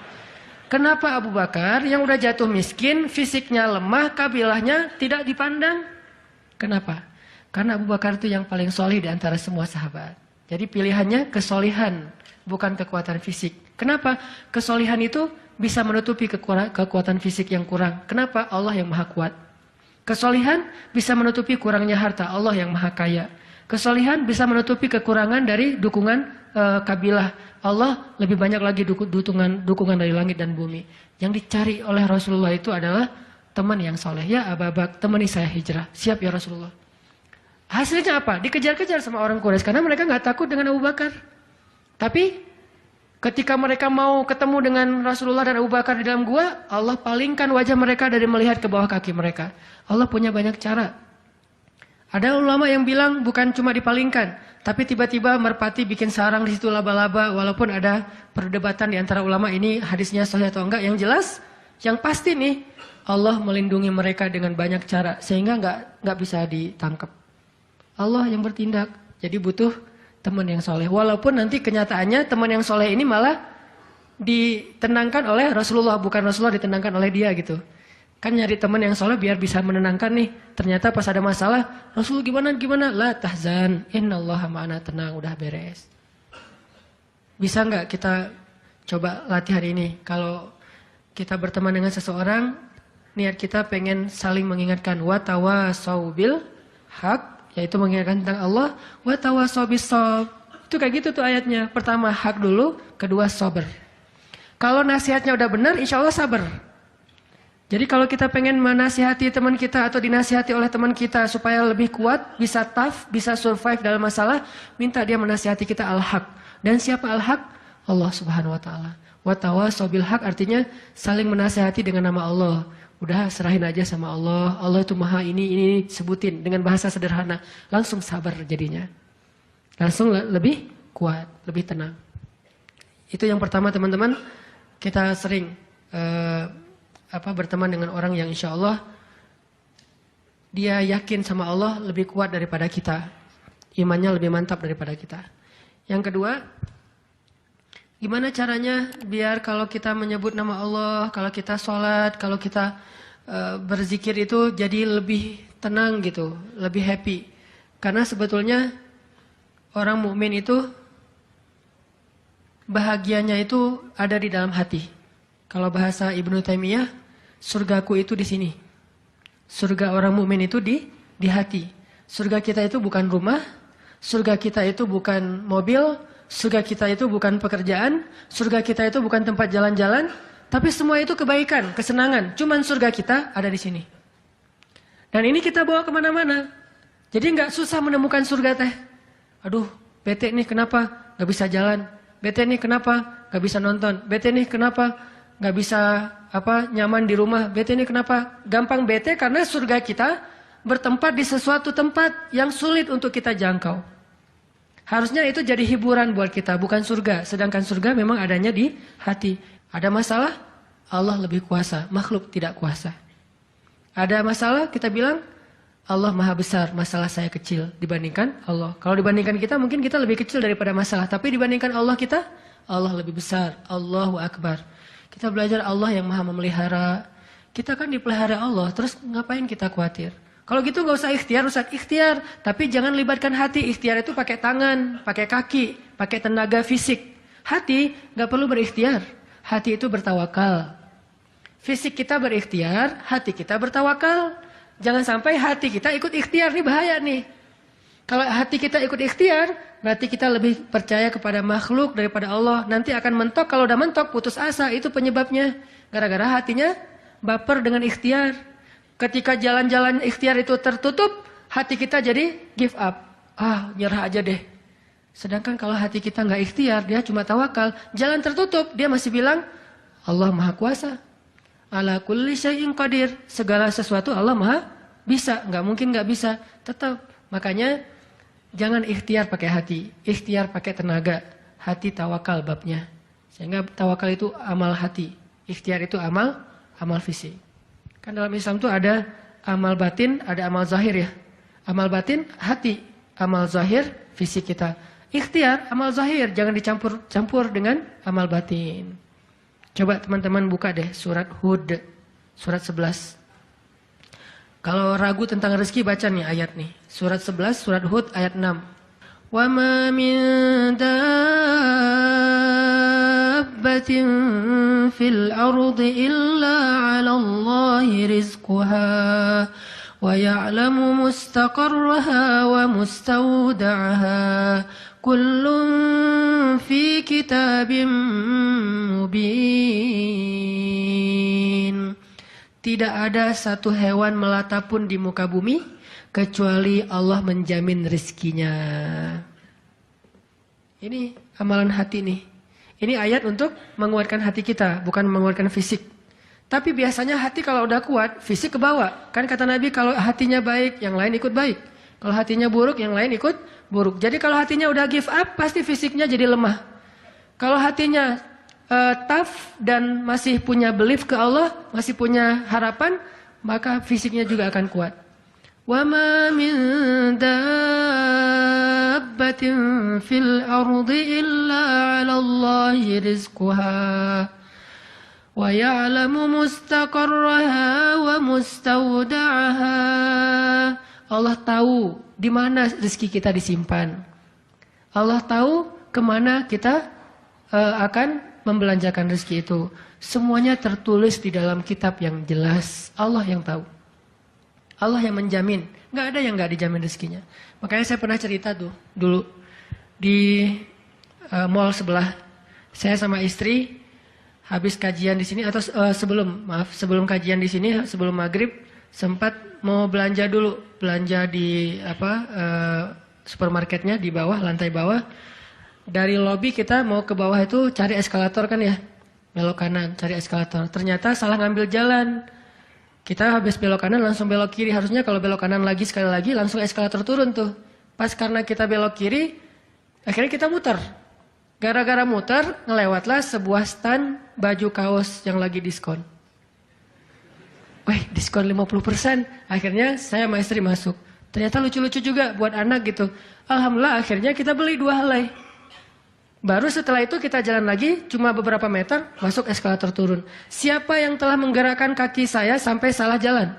Kenapa Abu Bakar yang udah jatuh miskin, fisiknya lemah, kabilahnya tidak dipandang? Kenapa? Karena Abu Bakar itu yang paling solih di antara semua sahabat. Jadi pilihannya kesolihan, bukan kekuatan fisik. Kenapa? Kesolihan itu bisa menutupi kekuatan fisik yang kurang. Kenapa? Allah yang maha kuat. Kesolihan bisa menutupi kurangnya harta. Allah yang maha kaya. Kesolihan bisa menutupi kekurangan dari dukungan kabilah. Allah lebih banyak lagi dukungan dari langit dan bumi. Yang dicari oleh Rasulullah itu adalah teman yang soleh. Ya Abu Bakar, temani saya hijrah. Siap ya Rasulullah. Hasilnya apa? Dikejar-kejar sama orang Quraisy karena mereka nggak takut dengan Abu Bakar. Tapi ketika mereka mau ketemu dengan Rasulullah dan Abu Bakar di dalam gua, Allah palingkan wajah mereka dari melihat ke bawah kaki mereka. Allah punya banyak cara. Ada ulama yang bilang bukan cuma dipalingkan, tapi tiba-tiba merpati bikin sarang di situ laba-laba. Walaupun ada perdebatan di antara ulama ini hadisnya sahih atau enggak. Yang jelas, yang pasti nih, Allah melindungi mereka dengan banyak cara sehingga nggak bisa ditangkap. Allah yang bertindak. Jadi butuh teman yang soleh. Walaupun nanti kenyataannya teman yang soleh ini malah ditenangkan oleh Rasulullah, bukan Rasulullah ditenangkan oleh dia gitu. Kan nyari teman yang soleh biar bisa menenangkan nih. Ternyata pas ada masalah, Rasul gimana? La tahzan, innallaha ma'ana, tenang, udah beres. Bisa nggak kita coba latihan ini? Kalau kita berteman dengan seseorang, niat kita pengen saling mengingatkan. Wa tawasau bil haq, yaitu mengingatkan tentang Allah. Wa tawasau bis shab. Itu kayak gitu tuh ayatnya. Pertama hak dulu, kedua sabar. Kalau nasihatnya udah benar, insya Allah sabar. Jadi kalau kita pengen menasihati teman kita atau dinasihati oleh teman kita supaya lebih kuat, bisa tough, bisa survive dalam masalah, minta dia menasihati kita al-haq. Dan siapa al-haq? Allah Subhanahu wa taala. Wa tawasau bil haq artinya saling menasihati dengan nama Allah. Udah serahin aja sama Allah. Allah itu maha ini sebutin dengan bahasa sederhana. Langsung sabar jadinya. Langsung lebih kuat, lebih tenang. Itu yang pertama teman-teman. Kita sering berteman dengan orang yang insya Allah dia yakin sama Allah lebih kuat daripada kita. Imannya lebih mantap daripada kita. Yang kedua, gimana caranya biar kalau kita menyebut nama Allah, kalau kita sholat, kalau kita berzikir itu jadi lebih tenang gitu, lebih happy. Karena sebetulnya orang mukmin itu bahagianya itu ada di dalam hati. Kalau bahasa Ibnu Taimiyah, surgaku itu di sini. Surga orang mukmin itu di hati. Surga kita itu bukan rumah, surga kita itu bukan mobil, surga kita itu bukan pekerjaan, surga kita itu bukan tempat jalan-jalan, tapi semua itu kebaikan, kesenangan. Cuman surga kita ada di sini. Dan ini kita bawa kemana-mana. Jadi nggak susah menemukan surga teh. Aduh, bete nih kenapa nggak bisa jalan? Bete nih kenapa nggak bisa nonton? Bete nih kenapa nggak bisa nyaman di rumah? Bete nih kenapa? Gampang bete karena surga kita bertempat di sesuatu tempat yang sulit untuk kita jangkau. Harusnya itu jadi hiburan buat kita, bukan surga. Sedangkan surga memang adanya di hati. Ada masalah, Allah lebih kuasa, makhluk tidak kuasa. Ada masalah, kita bilang, Allah maha besar, masalah saya kecil dibandingkan Allah. Kalau dibandingkan kita, mungkin kita lebih kecil daripada masalah. Tapi dibandingkan Allah kita, Allah lebih besar. Allahu Akbar. Kita belajar Allah yang maha memelihara. Kita kan dipelihara Allah, terus ngapain kita khawatir? Kalau gitu nggak usah ikhtiar, Ustaz. Ikhtiar, tapi jangan libatkan hati. Ikhtiar itu pakai tangan, pakai kaki, pakai tenaga fisik. Hati nggak perlu berikhtiar. Hati itu bertawakal. Fisik kita berikhtiar, hati kita bertawakal. Jangan sampai hati kita ikut ikhtiar, ini bahaya nih. Kalau hati kita ikut ikhtiar, berarti kita lebih percaya kepada makhluk daripada Allah. Nanti akan mentok, kalau udah mentok putus asa, itu penyebabnya. Gara-gara hatinya baper dengan ikhtiar. Ketika jalan-jalan ikhtiar itu tertutup, hati kita jadi give up. Nyerah aja deh. Sedangkan kalau hati kita nggak ikhtiar, dia cuma tawakal. Jalan tertutup, dia masih bilang, Allah maha kuasa. Ala kulli syai'in qadir. Segala sesuatu Allah maha bisa. Nggak mungkin nggak bisa. Tetap. Makanya jangan ikhtiar pakai hati. Ikhtiar pakai tenaga. Hati tawakal babnya. Sehingga tawakal itu amal hati. Ikhtiar itu amal fisik. Kan dalam Islam itu ada amal batin, ada amal zahir ya. Amal batin hati. Amal zahir fisik kita. Ikhtiar amal zahir. Jangan dicampur dengan amal batin. Coba teman-teman buka deh surat Hud, surat 11. Kalau ragu tentang rezeki baca nih ayat nih. Surat 11, surat Hud ayat 6. Wa ma min dabbatin fil ardi illa 'ala Allahi rizquha wa ya'lamu mustaqarraha wa mustawda'aha. Kullun fi kitabim mubin. Tidak ada satu hewan melata pun di muka bumi kecuali Allah menjamin rizkinya. Ini amalan hati nih. Ini ayat untuk menguatkan hati kita, bukan menguatkan fisik. Tapi biasanya hati kalau udah kuat, fisik kebawa. Kan kata Nabi kalau hatinya baik, yang lain ikut baik. Kalau hatinya buruk, yang lain ikut buruk. Jadi kalau hatinya udah give up, pasti fisiknya jadi lemah. Kalau hatinya tough dan masih punya belief ke Allah, masih punya harapan, maka fisiknya juga akan kuat. Wa ma min dabbatin fil ardi illa 'ala Allahi rizquha wa ya'lamu mustaqarraha wa mustawda'aha. Allah tahu di mana rezeki kita disimpan. Allah tahu kemana kita akan membelanjakan rezeki itu? Semuanya tertulis di dalam kitab yang jelas. Allah yang tahu. Allah yang menjamin. Nggak ada yang nggak dijamin rezekinya. Makanya saya pernah cerita tuh dulu di mall sebelah. Saya sama istri habis kajian di sini atau sebelum kajian di sini, sebelum maghrib sempat mau belanja dulu, belanja di supermarketnya di bawah, lantai bawah. Dari lobi kita mau ke bawah itu cari eskalator kan ya, belok kanan cari eskalator. Ternyata salah ngambil jalan. Kita habis belok kanan langsung belok kiri. Harusnya kalau belok kanan lagi sekali lagi langsung eskalator turun tuh. Pas karena kita belok kiri, akhirnya kita muter. Gara-gara muter, ngelewatlah sebuah stand baju kaos yang lagi diskon. Wih, diskon 50%. Akhirnya saya sama istri masuk. Ternyata lucu-lucu juga buat anak gitu. Alhamdulillah akhirnya kita beli 2 helai. Baru setelah itu kita jalan lagi, cuma beberapa meter, masuk eskalator turun. Siapa yang telah menggerakkan kaki saya sampai salah jalan?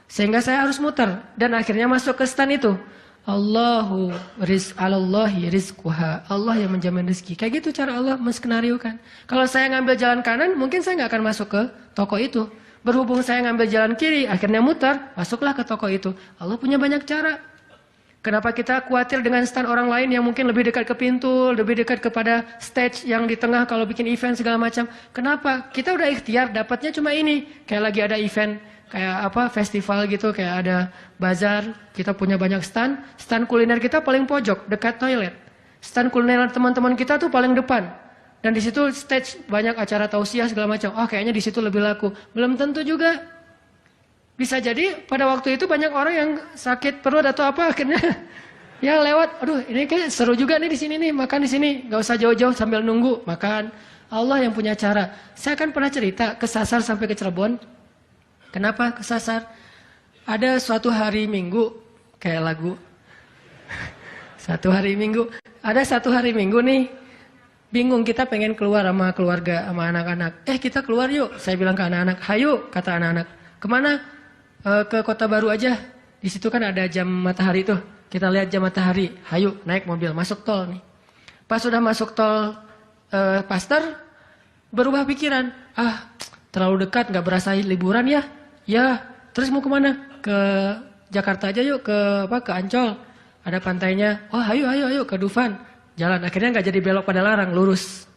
Sehingga saya harus muter. Dan akhirnya masuk ke stand itu. Alallahi rizquha. Allah yang menjamin rezeki. Kayak gitu cara Allah menskenariokan. Kalau saya ngambil jalan kanan, mungkin saya nggak akan masuk ke toko itu. Berhubung saya ngambil jalan kiri, akhirnya muter, masuklah ke toko itu. Allah punya banyak cara. Kenapa kita khawatir dengan stand orang lain yang mungkin lebih dekat ke pintu, lebih dekat kepada stage yang di tengah kalau bikin event segala macam. Kenapa? Kita udah ikhtiar, dapatnya cuma ini. Kayak lagi ada event, kayak festival gitu, kayak ada bazar, kita punya banyak stand. Stand kuliner kita paling pojok, dekat toilet. Stand kuliner teman-teman kita tuh paling depan. Dan di situ stage banyak acara tausiah segala macam. Oh, kayaknya di situ lebih laku. Belum tentu juga. Bisa jadi pada waktu itu banyak orang yang sakit perut atau apa akhirnya ya lewat. Aduh, ini kayak seru juga nih di sini nih, makan di sini. Gak usah jauh-jauh sambil nunggu makan. Allah yang punya cara. Saya kan pernah cerita kesasar sampai ke Cirebon. Kenapa kesasar? Ada suatu hari Minggu kayak lagu. Satu hari Minggu. Ada satu hari Minggu nih. Bingung kita pengen keluar sama keluarga, sama anak-anak. Kita keluar yuk. Saya bilang ke anak-anak, hayu, kata anak-anak. Kemana? Ke Kota Baru aja. Di situ kan ada jam matahari tuh. Kita lihat jam matahari. Hayu, naik mobil, masuk tol nih. Pas sudah masuk tol Paster, berubah pikiran. Terlalu dekat, nggak berasa liburan ya? Ya, terus mau kemana? Ke Jakarta aja yuk, ke Ancol. Ada pantainya. Oh, ayo ke Dufan. Jalan, akhirnya nggak jadi belok pada larang, lurus.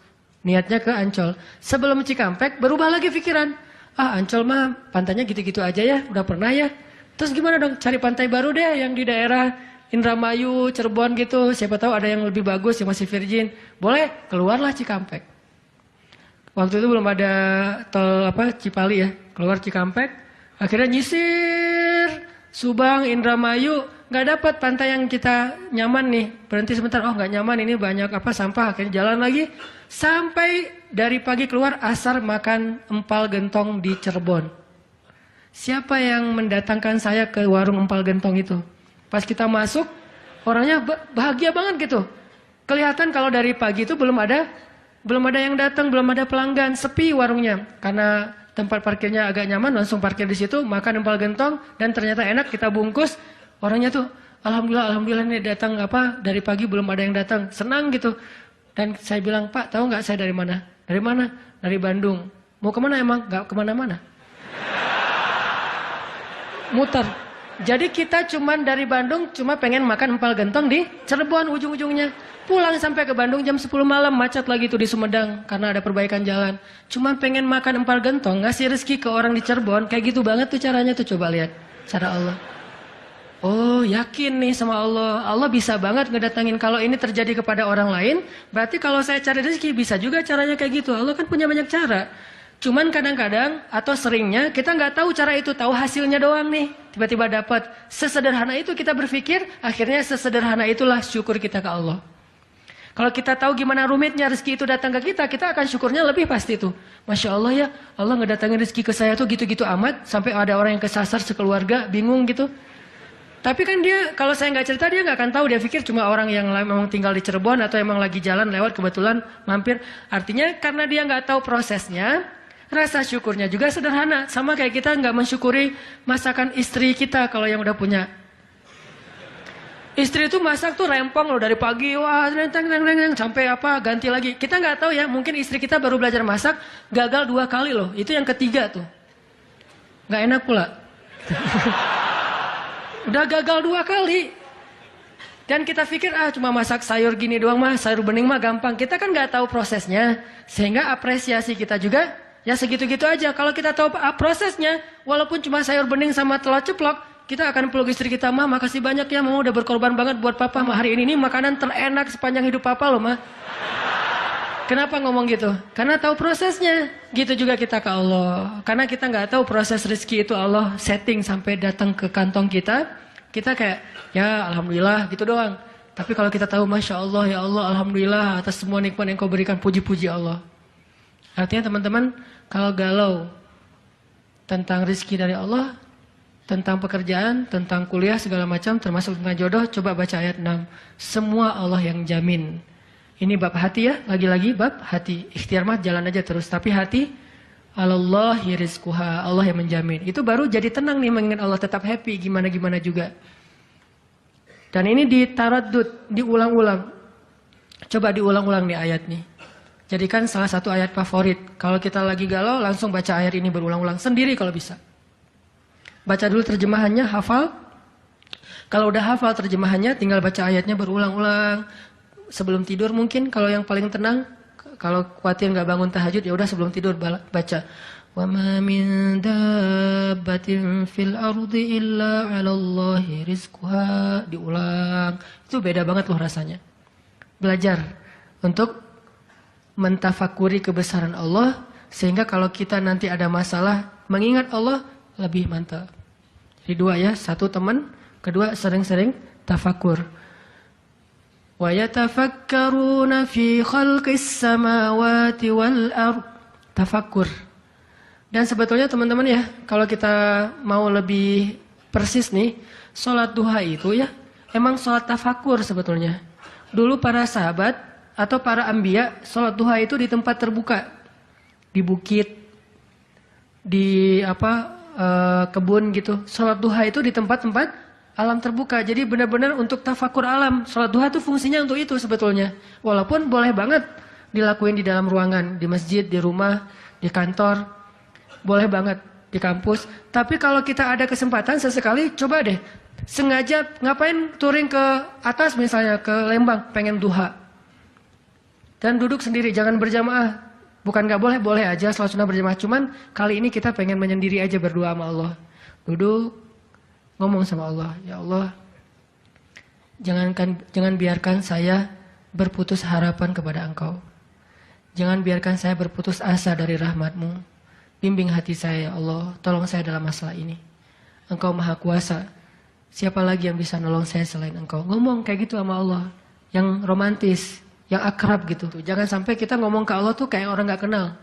Niatnya ke Ancol. Sebelum Cikampek, berubah lagi pikiran. Ancol mah pantainya gitu-gitu aja ya, udah pernah ya. Terus gimana dong, cari pantai baru deh yang di daerah Indramayu, Cirebon gitu. Siapa tahu ada yang lebih bagus, yang masih virgin. Boleh, keluarlah Cikampek. Waktu itu belum ada tol Cipali ya, keluar Cikampek. Akhirnya nyisir, Subang, Indramayu, nggak dapat pantai yang kita nyaman nih. Berhenti sebentar, nggak nyaman, ini banyak sampah. Akhirnya jalan lagi, sampai dari pagi keluar asar makan empal gentong di Cirebon. Siapa yang mendatangkan saya ke warung empal gentong itu? Pas kita masuk, orangnya bahagia banget gitu. Kelihatan kalau dari pagi itu belum ada yang datang, belum ada pelanggan, sepi warungnya. Karena tempat parkirnya agak nyaman, langsung parkir di situ, makan empal gentong dan ternyata enak, kita bungkus. Orangnya tuh alhamdulillah nih datang dari pagi belum ada yang datang, senang gitu. Dan saya bilang, Pak, tahu nggak saya dari mana? Dari mana? Dari Bandung. Mau kemana emang? Nggak kemana-mana. Muter. Jadi kita dari Bandung cuma pengen makan empal gentong di Cirebon ujung-ujungnya. Pulang sampai ke Bandung jam 10 malam, macet lagi tuh di Sumedang karena ada perbaikan jalan. Cuma pengen makan empal gentong, ngasih rezeki ke orang di Cirebon, kayak gitu banget tuh caranya tuh, coba lihat cara Allah. Oh, yakin nih sama Allah. Allah bisa banget ngedatangin. Kalau ini terjadi kepada orang lain, berarti kalau saya cari rezeki bisa juga caranya kayak gitu. Allah kan punya banyak cara. Cuman kadang-kadang atau seringnya kita nggak tahu cara itu, tahu hasilnya doang nih. Tiba-tiba dapat. Sesederhana itu kita berpikir, akhirnya sesederhana itulah syukur kita ke Allah. Kalau kita tahu gimana rumitnya rezeki itu datang ke kita akan syukurnya lebih pasti tuh. Masya Allah ya, Allah ngedatangin rezeki ke saya tuh gitu-gitu amat, sampai ada orang yang kesasar sekeluarga, bingung gitu. Tapi kan dia, kalau saya nggak cerita dia nggak akan tahu. Dia pikir cuma orang yang memang tinggal di Cirebon atau emang lagi jalan lewat kebetulan mampir. Artinya karena dia nggak tahu prosesnya, rasa syukurnya juga sederhana. Sama kayak kita nggak mensyukuri masakan istri kita kalau yang udah punya. Istri itu masak tuh rempong loh dari pagi, wah sampai apa ganti lagi. Kita nggak tahu ya, mungkin istri kita baru belajar masak, gagal 2 kali loh. Itu yang ketiga tuh, nggak enak pula. Udah gagal 2 kali. Dan kita pikir cuma masak sayur gini doang mah, sayur bening mah gampang. Kita kan nggak tahu prosesnya, sehingga apresiasi kita juga ya segitu-gitu aja. Kalau kita tahu prosesnya, walaupun cuma sayur bening sama telur ceplok, kita akan peluk istri kita, mah makasih banyak ya, mama udah berkorban banget buat papa, mah hari ini makanan terenak sepanjang hidup papa loh mah. Kenapa ngomong gitu? Karena tahu prosesnya. Gitu juga kita ke Allah. Karena kita nggak tahu proses rezeki itu Allah setting sampai datang ke kantong kita. Kita kayak ya alhamdulillah gitu doang. Tapi kalau kita tahu masya Allah ya Allah alhamdulillah atas semua nikmat yang kau berikan, puji-puji Allah. Artinya teman-teman kalau galau tentang rezeki dari Allah, tentang pekerjaan, tentang kuliah segala macam, termasuk tentang jodoh, coba baca ayat 6. Semua Allah yang jamin. Ini bab hati ya, lagi-lagi bab hati. Ikhtiar mah jalan aja terus, tapi hati Allahi rizquha, Allah yang menjamin. Itu baru jadi tenang nih mengingat Allah, tetap happy gimana-gimana juga. Dan ini ditaraddud, diulang-ulang. Coba diulang-ulang nih ayat nih. Jadikan salah satu ayat favorit. Kalau kita lagi galau, langsung baca ayat ini berulang-ulang sendiri kalau bisa. Baca dulu terjemahannya, hafal. Kalau udah hafal terjemahannya, tinggal baca ayatnya berulang-ulang. Sebelum tidur mungkin, kalau yang paling tenang. Kalau khawatir nggak bangun tahajud, ya udah sebelum tidur baca. Wa ma min dabbatin fil ardi illa 'alallahi rizquha. Diulang. Itu beda banget loh rasanya. Belajar untuk mentafakuri kebesaran Allah, sehingga kalau kita nanti ada masalah, mengingat Allah lebih mantap. Jadi 2 ya, 1 teman, kedua sering-sering tafakur. Wa yatafakkaruna fi khalqis samawati wal ard. Tafakur. Dan sebetulnya teman-teman ya, kalau kita mau lebih persis nih, sholat duha itu ya, emang sholat tafakur sebetulnya. Dulu para sahabat atau para anbiya, sholat duha itu di tempat terbuka. Di bukit, di kebun gitu. Sholat duha itu di tempat-tempat alam terbuka. Jadi benar-benar untuk tafakur alam. Sholat duha itu fungsinya untuk itu sebetulnya. Walaupun boleh banget dilakuin di dalam ruangan, di masjid, di rumah, di kantor. Boleh banget di kampus. Tapi kalau kita ada kesempatan sesekali, coba deh. Sengaja ngapain touring ke atas misalnya, ke Lembang, pengen duha. Dan duduk sendiri, jangan berjamaah. Bukan gak boleh, boleh aja sholat sunnah berjamaah. Cuman kali ini kita pengen menyendiri aja berdoa sama Allah. Duduk, ngomong sama Allah. Ya Allah, jangan biarkan saya berputus harapan kepada Engkau. Jangan biarkan saya berputus asa dari rahmat-Mu. Bimbing hati saya ya Allah, tolong saya dalam masalah ini. Engkau maha kuasa. Siapa lagi yang bisa nolong saya selain Engkau? Ngomong kayak gitu sama Allah. Yang romantis. Yang akrab gitu. Jangan sampai kita ngomong ke Allah tuh kayak orang gak kenal.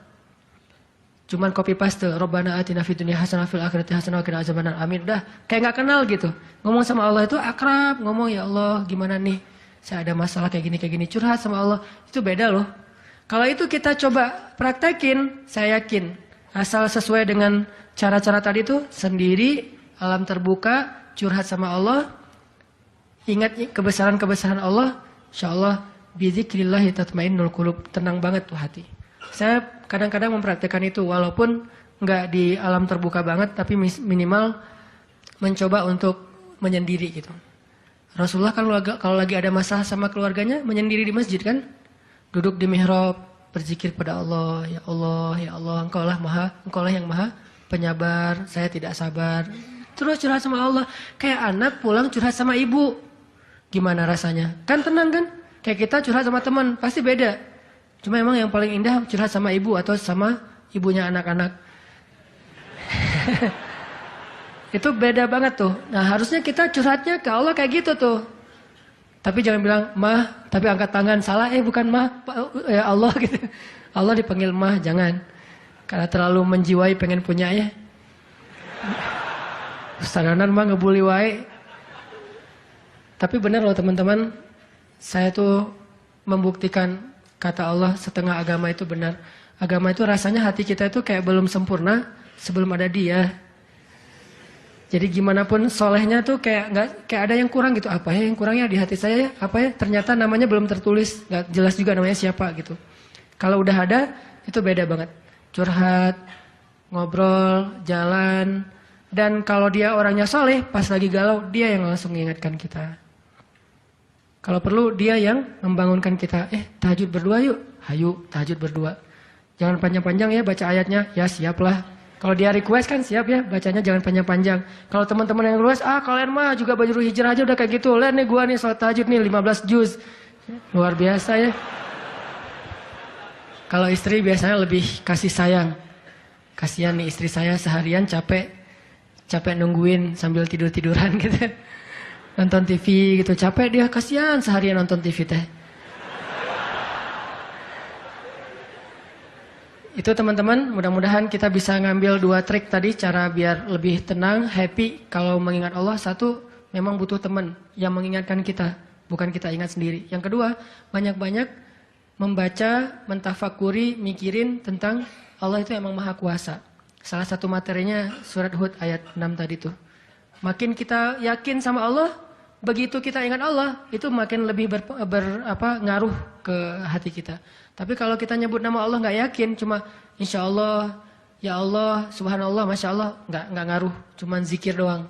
Cuman copy paste. Rabbana atina fid dunya hasanah fil akhirati hasanah wa qina azabannar. Amin. Udah kayak gak kenal gitu. Ngomong sama Allah itu akrab. Ngomong ya Allah gimana nih. Saya ada masalah kayak gini. Curhat sama Allah. Itu beda loh. Kalau itu kita coba praktekin. Saya yakin. Asal sesuai dengan cara-cara tadi tuh. Sendiri. Alam terbuka. Curhat sama Allah. Ingat kebesaran-kebesaran Allah. Insya Allah. Bizikrillahi tatmainnul qulub. Tenang banget tuh hati. Saya kadang-kadang mempraktekkan itu walaupun nggak di alam terbuka banget, tapi minimal mencoba untuk menyendiri gitu. Rasulullah kan kalau lagi ada masalah sama keluarganya menyendiri di masjid kan, duduk di mihrab berzikir pada Allah, ya Allah, ya Allah, Engkau lah yang maha penyabar, saya tidak sabar. Terus curhat sama Allah, kayak anak pulang curhat sama ibu, gimana rasanya? Kan tenang kan? Kayak kita curhat sama teman, pasti beda. Cuma emang yang paling indah curhat sama ibu atau sama ibunya anak-anak. Itu beda banget tuh. Nah harusnya kita curhatnya ke Allah kayak gitu tuh. Tapi jangan bilang, mah, tapi angkat tangan. Salah, bukan mah, ya Allah gitu. Allah dipanggil mah, jangan. Karena terlalu menjiwai pengen punya ya. Sadaran mah ngebuli wae. Tapi benar loh teman-teman. Saya tuh membuktikan kata Allah setengah agama itu benar. Agama itu rasanya hati kita itu kayak belum sempurna sebelum ada Dia. Jadi gimana pun solehnya tuh kayak nggak kayak ada yang kurang gitu. Apa ya yang kurangnya di hati saya ya? Apa ya? Ternyata namanya belum tertulis, nggak jelas juga namanya siapa gitu. Kalau udah ada itu beda banget. Curhat, ngobrol, jalan, dan kalau dia orangnya soleh, pas lagi galau dia yang langsung mengingatkan kita. Kalau perlu dia yang membangunkan kita. Tahajud berdua yuk. Hayu, tahajud berdua. Jangan panjang-panjang ya baca ayatnya. Ya siap lah. Kalau dia request kan siap ya bacanya jangan panjang-panjang. Kalau teman-teman yang request, kalian mah juga baju hijrah aja udah kayak gitu. Lihat nih gua nih sholat tahajud nih 15 juz. Luar biasa ya. Kalau istri biasanya lebih kasih sayang. Kasihan nih istri saya seharian capek nungguin sambil tidur-tiduran gitu. Nonton TV gitu, capek dia, kasihan seharian nonton TV teh. Itu teman-teman, mudah-mudahan kita bisa ngambil 2 trik tadi, cara biar lebih tenang, happy. Kalau mengingat Allah, 1, memang butuh teman yang mengingatkan kita, bukan kita ingat sendiri. Yang kedua, banyak-banyak membaca, mentafakuri, mikirin tentang Allah itu emang maha kuasa. Salah satu materinya surat Hud ayat 6 tadi tuh. Makin kita yakin sama Allah, begitu kita ingat Allah, itu makin lebih ngaruh ke hati kita. Tapi kalau kita nyebut nama Allah nggak yakin, cuma insya Allah, ya Allah, subhanallah, masya Allah, nggak ngaruh, cuma zikir doang.